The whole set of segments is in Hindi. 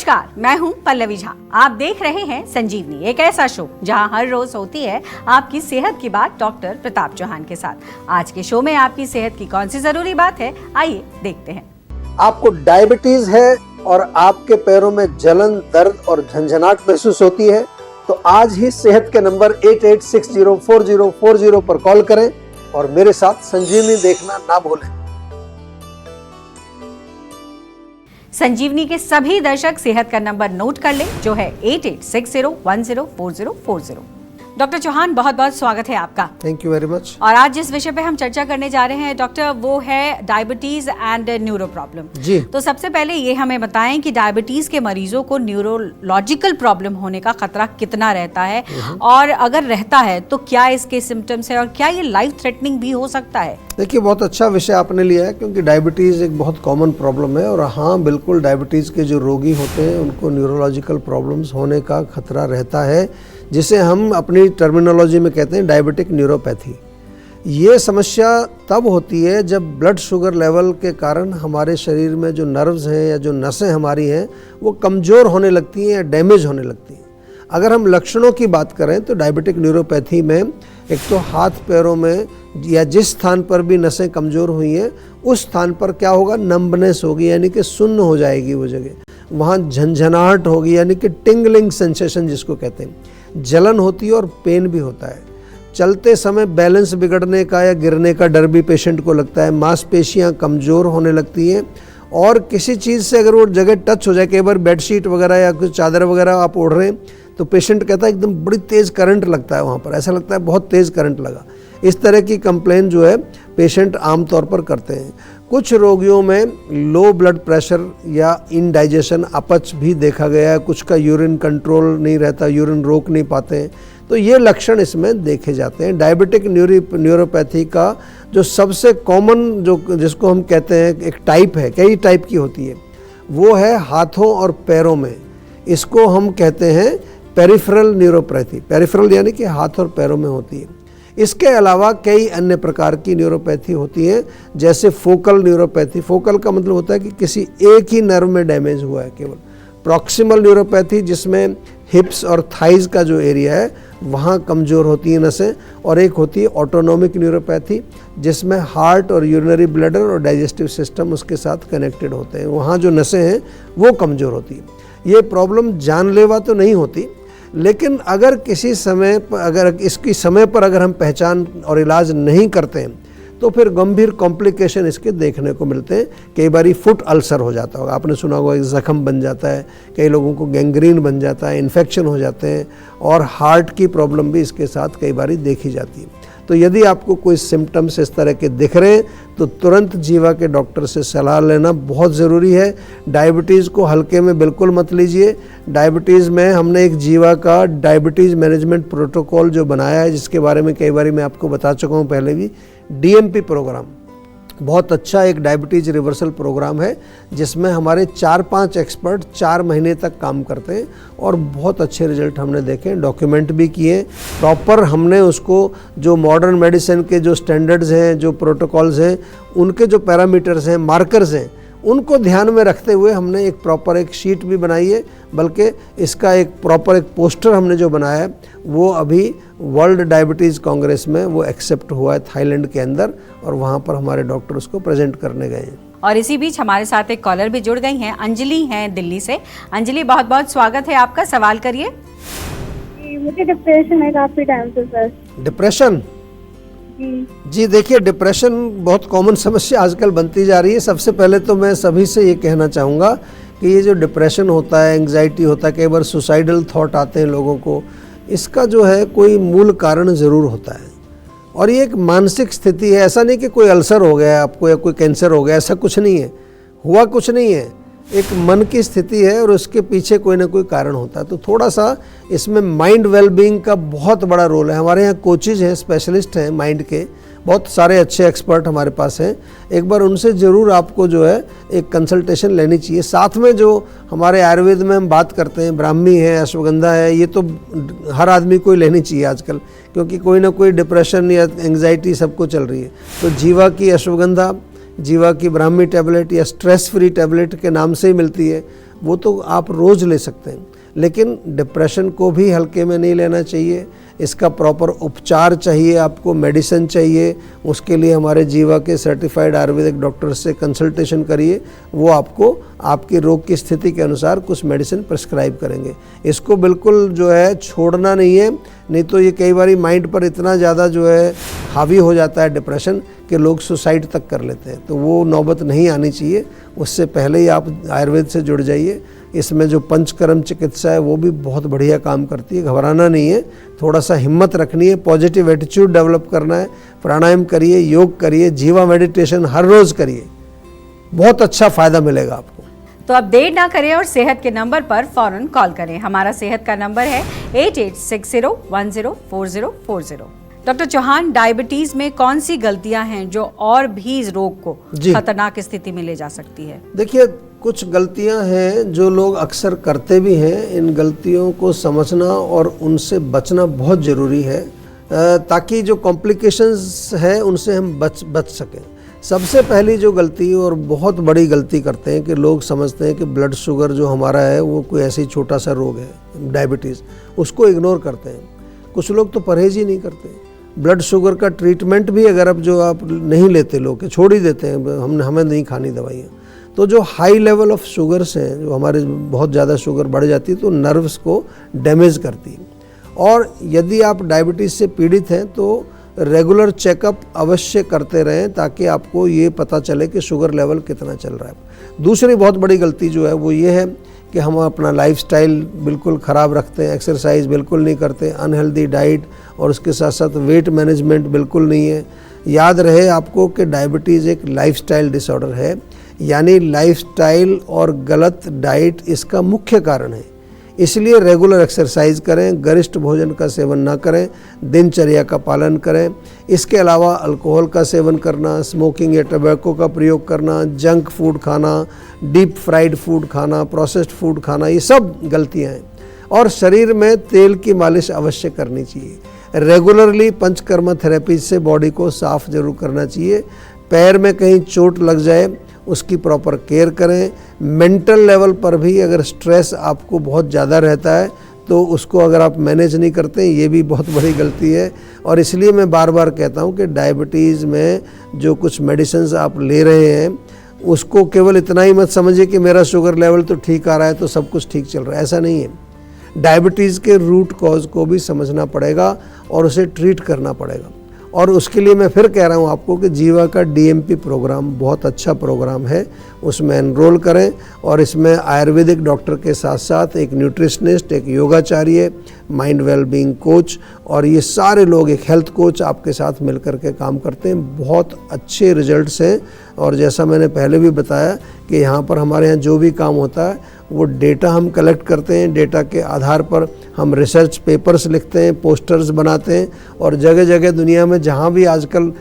नमस्कार, मैं हूं पल्लवी झा। आप देख रहे हैं संजीवनी, एक ऐसा शो जहां हर रोज होती है आपकी सेहत की बात डॉक्टर प्रताप चौहान के साथ। आज के शो में आपकी सेहत की कौन सी जरूरी बात है, आइए देखते हैं। आपको डायबिटीज है और आपके पैरों में जलन, दर्द और झंझनाहट महसूस होती है तो आज ही सेहत के नंबर 8860404040 पर कॉल करें और मेरे साथ संजीवनी देखना ना भूलें। संजीवनी के सभी दर्शक सेहत का नंबर नोट कर लें, जो है 8860104040। डॉक्टर चौहान, बहुत बहुत स्वागत है आपका। Thank you very much. और आज जिस विषय पे हम चर्चा करने जा रहे हैं डॉक्टर, वो है डायबिटीज एंड न्यूरो प्रॉब्लम। जी। तो सबसे पहले ये हमें बताएं कि डायबिटीज के मरीजों को न्यूरोलॉजिकल प्रॉब्लम होने का खतरा कितना रहता है, और अगर रहता है तो क्या इसके सिम्टम्स है और क्या ये लाइफ थ्रेटनिंग भी हो सकता है? देखिए, बहुत अच्छा विषय आपने लिया है क्योंकि डायबिटीज़ एक बहुत कॉमन प्रॉब्लम है। और हाँ, बिल्कुल डायबिटीज़ के जो रोगी होते हैं उनको न्यूरोलॉजिकल प्रॉब्लम्स होने का खतरा रहता है, जिसे हम अपनी टर्मिनोलॉजी में कहते हैं डायबिटिक न्यूरोपैथी। ये समस्या तब होती है जब ब्लड शुगर लेवल के कारण हमारे शरीर में जो नर्व्स हैं या जो नसें हमारी हैं वो कमज़ोर होने लगती हैं या डैमेज होने लगती हैं। अगर हम लक्षणों की बात करें तो डायबिटिक न्यूरोपैथी में एक तो हाथ पैरों में या जिस स्थान पर भी नसें कमज़ोर हुई हैं उस स्थान पर क्या होगा, नंबनेस होगी, यानी कि सुन्न हो जाएगी वो जगह। वहाँ झंझनाहट होगी, यानी कि टिंगलिंग सेंसेशन जिसको कहते हैं, जलन होती है और पेन भी होता है। चलते समय बैलेंस बिगड़ने का या गिरने का डर भी पेशेंट को लगता है। मांसपेशियाँ कमज़ोर होने लगती हैं और किसी चीज़ से अगर वो जगह टच हो जाए, कई बार बेडशीट वगैरह या कुछ चादर वगैरह आप ओढ़ रहे हैं तो पेशेंट कहता है एकदम बड़ी तेज़ करंट लगता है, वहाँ पर ऐसा लगता है बहुत तेज़ करंट लगा। इस तरह की कंप्लेन जो है पेशेंट आमतौर पर करते हैं। कुछ रोगियों में लो ब्लड प्रेशर या इनडाइजेशन, अपच भी देखा गया है। कुछ का यूरिन कंट्रोल नहीं रहता, यूरिन रोक नहीं पाते हैं, तो ये लक्षण इसमें देखे जाते हैं। डायबिटिक न्यूरोपैथी का जो सबसे कॉमन जो जिसको हम कहते हैं एक टाइप है, कई टाइप की होती है, वो है हाथों और पैरों में। इसको हम कहते हैं पेरिफेरल न्यूरोपैथी। पेरिफेरल यानी कि हाथ और पैरों में होती है। इसके अलावा कई अन्य प्रकार की न्यूरोपैथी होती है, जैसे फोकल न्यूरोपैथी। फोकल का मतलब होता है कि किसी एक ही नर्व में डैमेज हुआ है केवल। प्रॉक्सिमल न्यूरोपैथी, जिसमें हिप्स और थाइज का जो एरिया है वहाँ कमज़ोर होती हैं नसें। और एक होती है ऑटोनोमिक न्यूरोपैथी, जिसमें हार्ट और यूरिनरी ब्लैडर और डाइजेस्टिव सिस्टम उसके साथ कनेक्टेड होते हैं। वहाँ जो नसें हैं वो कमज़ोर होती हैं। ये प्रॉब्लम जानलेवा तो नहीं होती, लेकिन अगर किसी समय पर अगर हम पहचान और इलाज नहीं करते हैं तो फिर गंभीर कॉम्प्लिकेशन इसके देखने को मिलते हैं। कई बार फुट अल्सर हो जाता होगा, आपने सुना होगा, जख्म बन जाता है, कई लोगों को गैंग्रीन बन जाता है, इन्फेक्शन हो जाते हैं, और हार्ट की प्रॉब्लम भी इसके साथ कई बार देखी जाती है। तो यदि आपको कोई सिम्टम्स इस तरह के दिख रहे हैं तो तुरंत जीवा के डॉक्टर से सलाह लेना बहुत ज़रूरी है। डायबिटीज़ को हल्के में बिल्कुल मत लीजिए। डायबिटीज़ में हमने एक जीवा का डायबिटीज़ मैनेजमेंट प्रोटोकॉल जो बनाया है, जिसके बारे में कई बार मैं आपको बता चुका हूँ पहले भी, DMP प्रोग्राम, बहुत अच्छा एक डायबिटीज़ रिवर्सल प्रोग्राम है, जिसमें हमारे 4-5 एक्सपर्ट 4 महीने तक काम करते हैं और बहुत अच्छे रिजल्ट हमने देखे, डॉक्यूमेंट भी किए। प्रॉपर हमने उसको जो मॉडर्न मेडिसिन के जो स्टैंडर्ड्स हैं, जो प्रोटोकॉल्स हैं, उनके जो पैरामीटर्स हैं, मार्कर्स हैं, उनको ध्यान में रखते हुए हमने एक प्रॉपर एक शीट भी बनाई है। बल्कि इसका एक प्रॉपर एक पोस्टर हमने जो बनाया है वो अभी वर्ल्ड डायबिटीज़ कांग्रेस में वो एक्सेप्ट हुआ है थाईलैंड के अंदर, और वहाँ पर हमारे डॉक्टर उसको प्रेजेंट करने गए हैं। और इसी बीच हमारे साथ एक कॉलर भी जुड़ गई हैं, अंजलि हैं दिल्ली से। अंजलि, बहुत बहुत स्वागत है आपका, सवाल करिए। मुझे डिप्रेशन है काफ़ी टाइम से सर। डिप्रेशन? जी, देखिए, डिप्रेशन बहुत कॉमन समस्या आजकल बनती जा रही है। सबसे पहले तो मैं सभी से ये कहना चाहूँगा कि ये जो डिप्रेशन होता है, एंग्जाइटी होता है, कई बार सुसाइडल थॉट आते हैं लोगों को, इसका जो है कोई मूल कारण ज़रूर होता है। और ये एक मानसिक स्थिति है। ऐसा नहीं कि कोई अल्सर हो गया आपको या कोई कैंसर हो गया, ऐसा कुछ नहीं है, हुआ कुछ नहीं है। एक मन की स्थिति है और उसके पीछे कोई ना कोई कारण होता है। तो थोड़ा सा इसमें माइंड वेलबींग का बहुत बड़ा रोल है। हमारे यहाँ कोचेज हैं, स्पेशलिस्ट हैं माइंड के, बहुत सारे अच्छे एक्सपर्ट हमारे पास हैं। एक बार उनसे ज़रूर आपको जो है एक कंसल्टेशन लेनी चाहिए। साथ में जो हमारे आयुर्वेद में हम बात करते हैं, ब्राह्मी है, अश्वगंधा है, ये तो हर आदमी को लेनी चाहिए आजकल, क्योंकि कोई ना कोई डिप्रेशन या एंग्जाइटी सबको चल रही है। तो जीवा की अश्वगंधा, जीवा की ब्राह्मी टैबलेट या स्ट्रेस फ्री टैबलेट के नाम से ही मिलती है, वो तो आप रोज़ ले सकते हैं, लेकिन डिप्रेशन को भी हल्के में नहीं लेना चाहिए। इसका प्रॉपर उपचार चाहिए, आपको मेडिसिन चाहिए। उसके लिए हमारे जीवा के सर्टिफाइड आयुर्वेदिक डॉक्टर से कंसल्टेशन करिए, वो आपको आपके रोग की स्थिति के अनुसार कुछ मेडिसिन प्रिस्क्राइब करेंगे। इसको बिल्कुल जो है छोड़ना नहीं है, नहीं तो ये कई बार माइंड पर इतना ज़्यादा जो है हावी हो जाता है डिप्रेशन कि लोग सुसाइड तक कर लेते हैं, तो वो नौबत नहीं आनी चाहिए। उससे पहले ही आप आयुर्वेद से जुड़ जाइए। इसमें जो पंचकर्म चिकित्सा है वो भी बहुत बढ़िया काम करती है, घबराना नहीं है, थोड़ा सा हिम्मत रखनी है, पॉजिटिव एटीट्यूड डेवलप करना है। प्राणायाम करिए, योग करिए, जीवा मेडिटेशन हर रोज़ करिए, बहुत अच्छा फ़ायदा मिलेगा आपको। तो अब देर ना करें और सेहत के नंबर पर फौरन कॉल करें। हमारा सेहत का नंबर है 8860104040। डॉक्टर चौहान, डायबिटीज में कौन सी गलतियां हैं जो और भी इस रोग को खतरनाक स्थिति में ले जा सकती है? देखिए, कुछ गलतियां हैं जो लोग अक्सर करते भी हैं। इन गलतियों को समझना और उनसे बचना बहुत ज़रूरी है, ताकि जो कॉम्प्लिकेशंस है उनसे हम बच सकें। सबसे पहली जो गलती और बहुत बड़ी गलती करते हैं कि लोग समझते हैं कि ब्लड शुगर जो हमारा है वो कोई ऐसे ही छोटा सा रोग है, डायबिटीज़, उसको इग्नोर करते हैं। कुछ लोग तो परहेज़ ही नहीं करते। ब्लड शुगर का ट्रीटमेंट भी अगर अब जो आप नहीं लेते, लोग छोड़ ही देते हैं, हमें नहीं खानी दवाइयाँ। तो जो हाई लेवल ऑफ शुगर्स हैं, जो हमारे बहुत ज़्यादा शुगर बढ़ जाती है तो नर्व्स को डैमेज करती है। और यदि आप डायबिटीज़ से पीड़ित हैं तो रेगुलर चेकअप अवश्य करते रहें, ताकि आपको ये पता चले कि शुगर लेवल कितना चल रहा है। दूसरी बहुत बड़ी गलती जो है वो ये है कि हम अपना लाइफस्टाइल बिल्कुल ख़राब रखते हैं, एक्सरसाइज बिल्कुल नहीं करते, अनहेल्दी डाइट और उसके साथ साथ वेट मैनेजमेंट बिल्कुल नहीं है। याद रहे आपको कि डायबिटीज़ एक लाइफस्टाइल डिसऑर्डर है, यानी लाइफस्टाइल और गलत डाइट इसका मुख्य कारण है। इसलिए रेगुलर एक्सरसाइज करें, गरिष्ठ भोजन का सेवन ना करें, दिनचर्या का पालन करें। इसके अलावा अल्कोहल का सेवन करना, स्मोकिंग या टबैको का प्रयोग करना, जंक फूड खाना, डीप फ्राइड फूड खाना, प्रोसेस्ड फूड खाना, ये सब गलतियां हैं। और शरीर में तेल की मालिश अवश्य करनी चाहिए। रेगुलरली पंचकर्मा थेरेपी से बॉडी को साफ जरूर करना चाहिए। पैर में कहीं चोट लग जाए उसकी प्रॉपर केयर करें। मेंटल लेवल पर भी अगर स्ट्रेस आपको बहुत ज़्यादा रहता है तो उसको अगर आप मैनेज नहीं करते, ये भी बहुत बड़ी गलती है। और इसलिए मैं बार बार कहता हूँ कि डायबिटीज़ में जो कुछ मेडिसिन आप ले रहे हैं उसको केवल इतना ही मत समझिए कि मेरा शुगर लेवल तो ठीक आ रहा है तो सब कुछ ठीक चल रहा है, ऐसा नहीं है। डायबिटीज़ के रूट कॉज को भी समझना पड़ेगा और उसे ट्रीट करना पड़ेगा। और उसके लिए मैं फिर कह रहा हूँ आपको कि जीवा का DMP प्रोग्राम बहुत अच्छा प्रोग्राम है, उसमें एनरोल करें। और इसमें आयुर्वेदिक डॉक्टर के साथ साथ एक न्यूट्रिशनिस्ट, एक योगाचार्य, माइंड वेलबींग कोच और ये सारे लोग, एक हेल्थ कोच आपके साथ मिलकर के काम करते हैं। बहुत अच्छे रिजल्ट्स हैं। और जैसा मैंने पहले भी बताया कि यहाँ पर हमारे यहाँ जो भी काम होता है वो डेटा हम कलेक्ट करते हैं, डेटा के आधार पर हम रिसर्च पेपर्स लिखते हैं, पोस्टर्स बनाते हैं। और जगह जगह दुनिया में जहाँ भी आजकल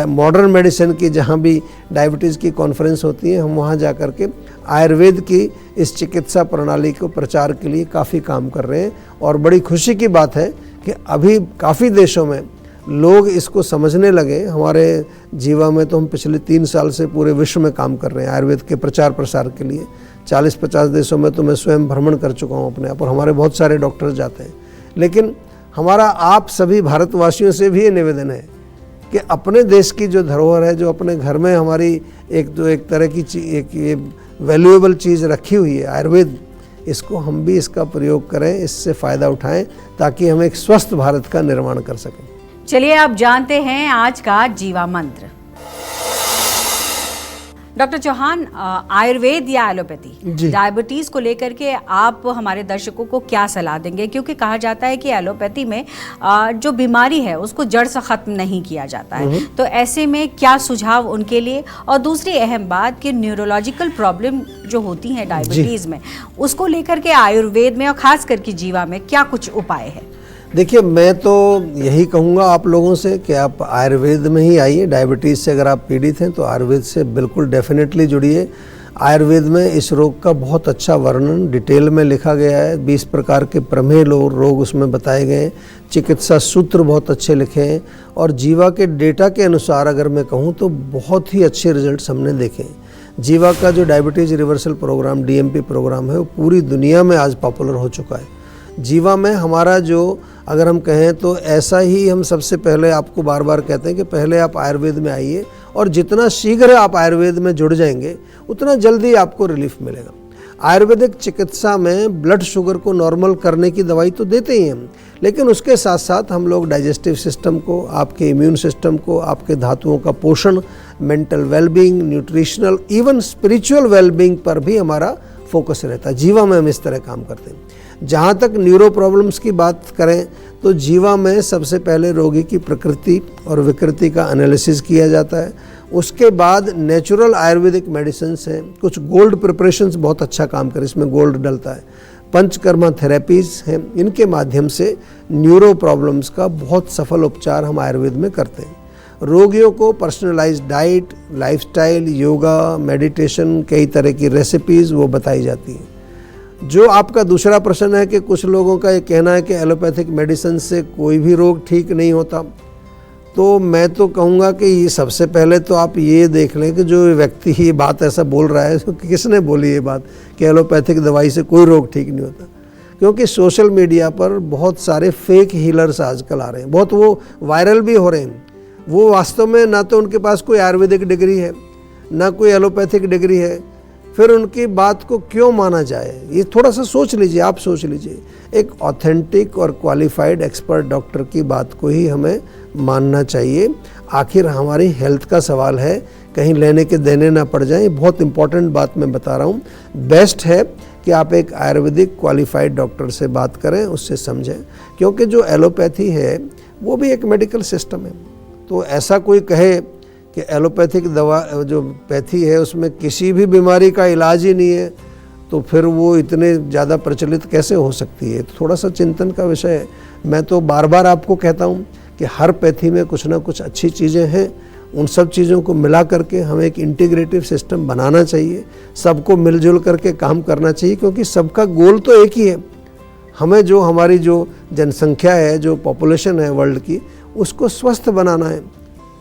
मॉडर्न मेडिसिन की जहाँ भी डायबिटीज़ की कॉन्फ्रेंस होती है, हम वहाँ जा कर के आयुर्वेद की इस चिकित्सा प्रणाली को प्रचार के लिए काफ़ी काम कर रहे हैं। और बड़ी खुशी की बात है कि अभी काफ़ी देशों में लोग इसको समझने लगे। हमारे जीवा में तो हम पिछले 3 साल से पूरे विश्व में काम कर रहे हैं आयुर्वेद के प्रचार प्रसार के लिए। 40-50 देशों में तो मैं स्वयं भ्रमण कर चुका हूँ अपने आप, और हमारे बहुत सारे डॉक्टर जाते हैं। लेकिन हमारा आप सभी भारतवासियों से भी ये निवेदन है कि अपने देश की जो धरोहर है, जो अपने घर में हमारी एक तरह की एक ये वैल्यूएबल चीज़ रखी हुई है आयुर्वेद, इसको हम भी इसका प्रयोग करें, इससे फ़ायदा उठाएं, ताकि हम एक स्वस्थ भारत का निर्माण कर सकें। चलिए आप जानते हैं आज का जीवा मंत्र। डॉक्टर चौहान, आयुर्वेद या एलोपैथी, डायबिटीज को लेकर के आप हमारे दर्शकों को क्या सलाह देंगे? क्योंकि कहा जाता है कि एलोपैथी में जो बीमारी है उसको जड़ से खत्म नहीं किया जाता है, तो ऐसे में क्या सुझाव उनके लिए? और दूसरी अहम बात कि न्यूरोलॉजिकल प्रॉब्लम जो होती है डायबिटीज में, उसको लेकर के आयुर्वेद में और खास करके जीवा में क्या कुछ उपाय है? देखिए, मैं तो यही कहूँगा आप लोगों से कि आप आयुर्वेद में ही आइए। डायबिटीज़ से अगर आप पीड़ित हैं तो आयुर्वेद से बिल्कुल डेफिनेटली जुड़िए। आयुर्वेद में इस रोग का बहुत अच्छा वर्णन डिटेल में लिखा गया है। 20 प्रकार के प्रमेय रोग उसमें बताए गए हैं। चिकित्सा सूत्र बहुत अच्छे लिखे हैं। और जीवा के डेटा के अनुसार अगर मैं कहूँ तो बहुत ही अच्छे रिजल्ट्स हमने देखे हैं। जीवा का जो diabetes reversal program DMP program है वो पूरी दुनिया में आज पॉपुलर हो चुका है। जीवा में हमारा जो अगर हम कहें तो ऐसा ही हम सबसे पहले आपको बार बार कहते हैं कि पहले आप आयुर्वेद में आइए और जितना शीघ्र आप आयुर्वेद में जुड़ जाएंगे उतना जल्दी आपको रिलीफ मिलेगा। आयुर्वेदिक चिकित्सा में ब्लड शुगर को नॉर्मल करने की दवाई तो देते ही हम, लेकिन उसके साथ साथ हम लोग डाइजेस्टिव सिस्टम को, आपके इम्यून सिस्टम को, आपके धातुओं का पोषण, mental wellbeing, nutritional, even spiritual wellbeing पर भी हमारा फोकस रहता है। जीवा में हम इस तरह काम करते हैं। जहाँ तक न्यूरो प्रॉब्लम्स की बात करें तो जीवा में सबसे पहले रोगी की प्रकृति और विकृति का एनालिसिस किया जाता है। उसके बाद नेचुरल आयुर्वेदिक मेडिसिन हैं, कुछ गोल्ड प्रिपरेशंस बहुत अच्छा काम करें, इसमें गोल्ड डलता है, पंचकर्मा थेरेपीज़ हैं, इनके माध्यम से न्यूरो प्रॉब्लम्स का बहुत सफल उपचार हम आयुर्वेद में करते हैं। रोगियों को personalised diet, lifestyle, yoga, meditation, कई तरह की रेसिपीज़ वो बताई जाती हैं। जो आपका दूसरा प्रश्न है कि कुछ लोगों का ये कहना है कि एलोपैथिक मेडिसिन से कोई भी रोग ठीक नहीं होता, तो मैं तो कहूँगा कि ये सबसे पहले तो आप ये देख लें कि जो व्यक्ति ये बात ऐसा बोल रहा है तो किसने बोली ये बात कि एलोपैथिक दवाई से कोई रोग ठीक नहीं होता। क्योंकि सोशल मीडिया पर बहुत सारे फेक हीलर्स आजकल आ रहे हैं, बहुत वो वायरल भी हो रहे हैं। वो वास्तव में ना तो उनके पास कोई आयुर्वेदिक डिग्री है ना कोई एलोपैथिक डिग्री है, फिर उनकी बात को क्यों माना जाए? ये थोड़ा सा सोच लीजिए, आप सोच लीजिए। एक ऑथेंटिक और क्वालिफाइड एक्सपर्ट डॉक्टर की बात को ही हमें मानना चाहिए। आखिर हमारी हेल्थ का सवाल है, कहीं लेने के देने ना पड़ जाए। बहुत इंपॉर्टेंट बात मैं बता रहा हूँ। बेस्ट है कि आप एक आयुर्वेदिक क्वालिफाइड डॉक्टर से बात करें, उससे समझें, क्योंकि जो एलोपैथी है वो भी एक मेडिकल सिस्टम है। तो ऐसा कोई कहे कि एलोपैथिक दवा जो पैथी है उसमें किसी भी बीमारी का इलाज ही नहीं है, तो फिर वो इतने ज़्यादा प्रचलित कैसे हो सकती है? तो थोड़ा सा चिंतन का विषय है। मैं तो बार बार आपको कहता हूँ कि हर पैथी में कुछ ना कुछ अच्छी चीज़ें हैं, उन सब चीज़ों को मिला करके हमें एक इंटीग्रेटिव सिस्टम बनाना चाहिए, सबको मिलजुल करके काम करना चाहिए, क्योंकि सबका गोल तो एक ही है। हमें जो हमारी जो जनसंख्या है, जो पॉपुलेशन है वर्ल्ड की, उसको स्वस्थ बनाना है।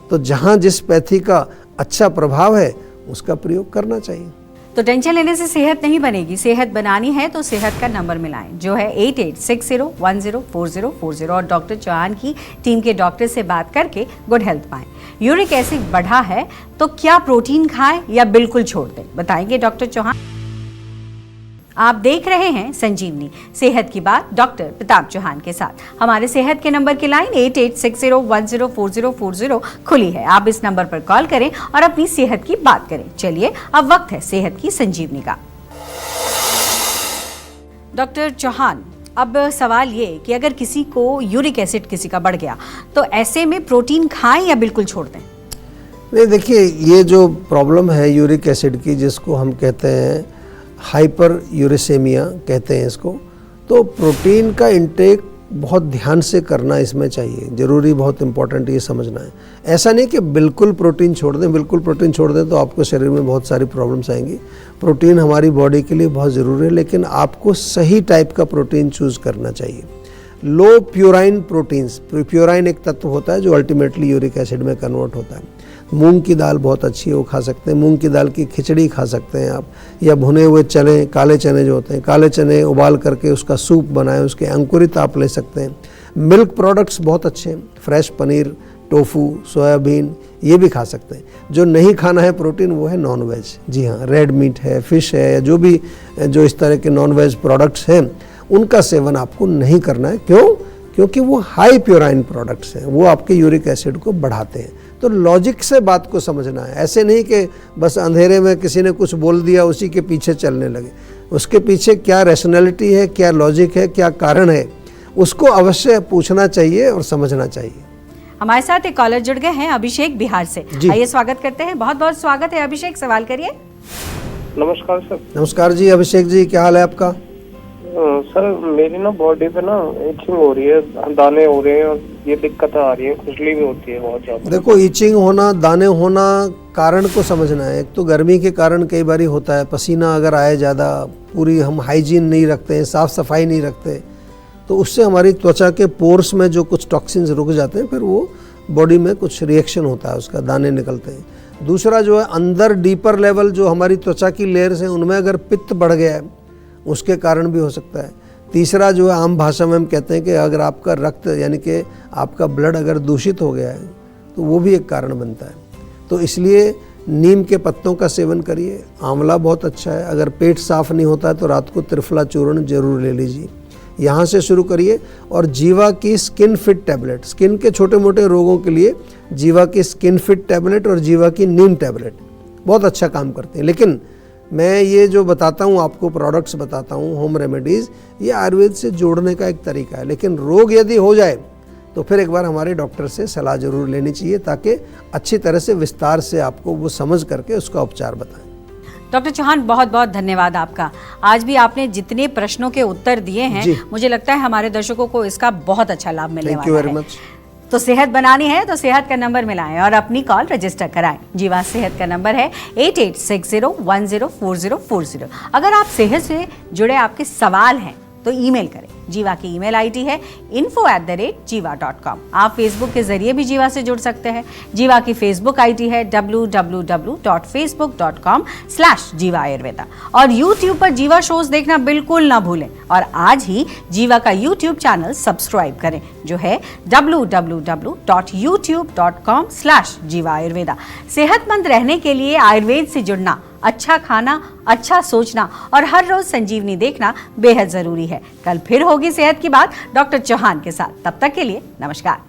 तो जहाँ जिस पैथी का अच्छा प्रभाव है उसका प्रयोग करना चाहिए। तो टेंशन लेने से सेहत नहीं बनेगी, सेहत बनानी है तो सेहत का नंबर मिलाएं, जो है 8860104040, और डॉक्टर चौहान की टीम के डॉक्टर से बात करके गुड हेल्थ पाएं। यूरिक एसिड बढ़ा है तो क्या प्रोटीन खाएं या बिल्कुल छोड़ दें, बताएंगे डॉक्टर चौहान। आप देख रहे हैं संजीवनी, सेहत की बात डॉक्टर प्रताप चौहान के साथ। हमारे सेहत के नंबर की लाइन 8860104040 खुली है। आप इस नंबर पर कॉल करें और अपनी सेहत की बात करें। चलिए अब वक्त है सेहत की संजीवनी का। डॉक्टर चौहान, अब सवाल ये कि अगर किसी को यूरिक एसिड किसी का बढ़ गया तो ऐसे में प्रोटीन खाएं या बिल्कुल छोड़ दें? नहीं, देखिए, ये जो प्रॉब्लम है यूरिक एसिड की, जिसको हम कहते हैं हाइपर यूरेसेमिया कहते हैं इसको, तो प्रोटीन का इंटेक बहुत ध्यान से करना इसमें चाहिए, ज़रूरी, बहुत इंपॉर्टेंट ये समझना है। ऐसा नहीं कि बिल्कुल प्रोटीन छोड़ दें, बिल्कुल प्रोटीन छोड़ दें तो आपको शरीर में बहुत सारी प्रॉब्लम्स आएंगी। प्रोटीन हमारी बॉडी के लिए बहुत ज़रूरी है, लेकिन आपको सही टाइप का प्रोटीन चूज़ करना चाहिए। लो प्योराइन प्रोटीन्स, प्योराइन एक तत्व होता है जो अल्टीमेटली यूरिक एसिड में कन्वर्ट होता है। मूंग की दाल बहुत अच्छी है, वो खा सकते हैं। मूंग की दाल की खिचड़ी खा सकते हैं आप, या भुने हुए चने, काले चने जो होते हैं, काले चने उबाल करके उसका सूप बनाएं, उसके अंकुरित आप ले सकते हैं। मिल्क प्रोडक्ट्स बहुत अच्छे हैं, फ्रेश पनीर, टोफू, सोयाबीन, ये भी खा सकते हैं। जो नहीं खाना है प्रोटीन वो है नॉन वेज। जी हाँ, रेड मीट है, फिश है, जो भी जो इस तरह के नॉन वेज प्रोडक्ट्स हैं उनका सेवन आपको नहीं करना है। क्यों? क्योंकि वो हाई प्योराइन प्रोडक्ट्स हैं, वो आपके यूरिक एसिड को बढ़ाते हैं। तो लॉजिक से बात को समझना है, ऐसे नहीं कि बस अंधेरे में किसी ने कुछ बोल दिया उसी के पीछे चलने लगे। उसके पीछे क्या रैशनैलिटी है, क्या लॉजिक है, क्या कारण है, उसको अवश्य पूछना चाहिए और समझना चाहिए। हमारे साथ एक कॉलर जुड़ गए हैं, अभिषेक बिहार से। आइए स्वागत करते हैं। बहुत बहुत स्वागत है अभिषेक, सवाल करिए। नमस्कार सर। नमस्कार जी अभिषेक जी, क्या हाल है आपका? सर मेरी ना बॉडी पे ना इचिंग हो रही है, दाने हो रहे हैं और ये दिक्कत आ रही है, खुजली भी होती है बहुत ज्यादा। देखो, इचिंग होना, दाने होना, कारण को समझना है। एक तो गर्मी के कारण कई बार होता है, पसीना अगर आए ज़्यादा, पूरी हम हाइजीन नहीं रखते हैं, साफ़ सफाई नहीं रखते, तो उससे हमारी त्वचा के पोर्स में जो कुछ टॉक्सिन्स रुक जाते हैं, फिर वो बॉडी में कुछ रिएक्शन होता है, उसका दाने निकलते हैं। दूसरा जो है अंदर डीपर लेवल जो हमारी त्वचा की लेयर्स हैं उनमें अगर पित्त बढ़ गया है उसके कारण भी हो सकता है। तीसरा जो है आम भाषा में हम कहते हैं कि अगर आपका रक्त यानी कि आपका ब्लड अगर दूषित हो गया है तो वो भी एक कारण बनता है। तो इसलिए नीम के पत्तों का सेवन करिए, आंवला बहुत अच्छा है। अगर पेट साफ नहीं होता है तो रात को त्रिफला चूर्ण जरूर ले लीजिए, यहाँ से शुरू करिए। और जीवा की स्किन फिट टैबलेट, स्किन के छोटे मोटे रोगों के लिए जीवा की स्किन फिट टैबलेट और जीवा की नीम टैबलेट बहुत अच्छा काम करते हैं। लेकिन मैं ये जो बताता हूँ आपको, प्रोडक्ट्स बताता हूँ, होम रेमेडीज़, ये आयुर्वेद से जोड़ने का एक तरीका है। लेकिन रोग यदि हो जाए तो फिर एक बार हमारे डॉक्टर से सलाह जरूर लेनी चाहिए ताकि अच्छी तरह से विस्तार से आपको वो समझ करके उसका उपचार बताएं। डॉक्टर चौहान, बहुत बहुत धन्यवाद आपका। आज भी आपने जितने प्रश्नों के उत्तर दिए हैं, मुझे लगता है हमारे दर्शकों को इसका बहुत अच्छा लाभ मिलने वाला है। Thank you very much. तो सेहत बनानी है तो सेहत का नंबर मिलाएं और अपनी कॉल रजिस्टर कराएं। जीवा सेहत का नंबर है 8860104040। अगर आप सेहत से जुड़े आपके सवाल हैं तो ईमेल करें। जीवा की ईमेल आईडी है info@jiva.com। आप फेसबुक के जरिए भी जीवा से जुड़ सकते हैं। जीवा की फेसबुक आईडी है www.facebook.com/जीवा आयुर्वेदा। और यूट्यूब पर जीवा शोज देखना बिल्कुल ना भूलें और आज ही जीवा का यूट्यूब चैनल सब्सक्राइब करें जो है www.youtube.com/जीवा आयुर्वेदा। सेहतमंद रहने के लिए आयुर्वेद से जुड़ना, अच्छा खाना, अच्छा सोचना और हर रोज संजीवनी देखना बेहद जरूरी है। कल फिर होगी सेहत की बात डॉक्टर चौहान के साथ। तब तक के लिए नमस्कार।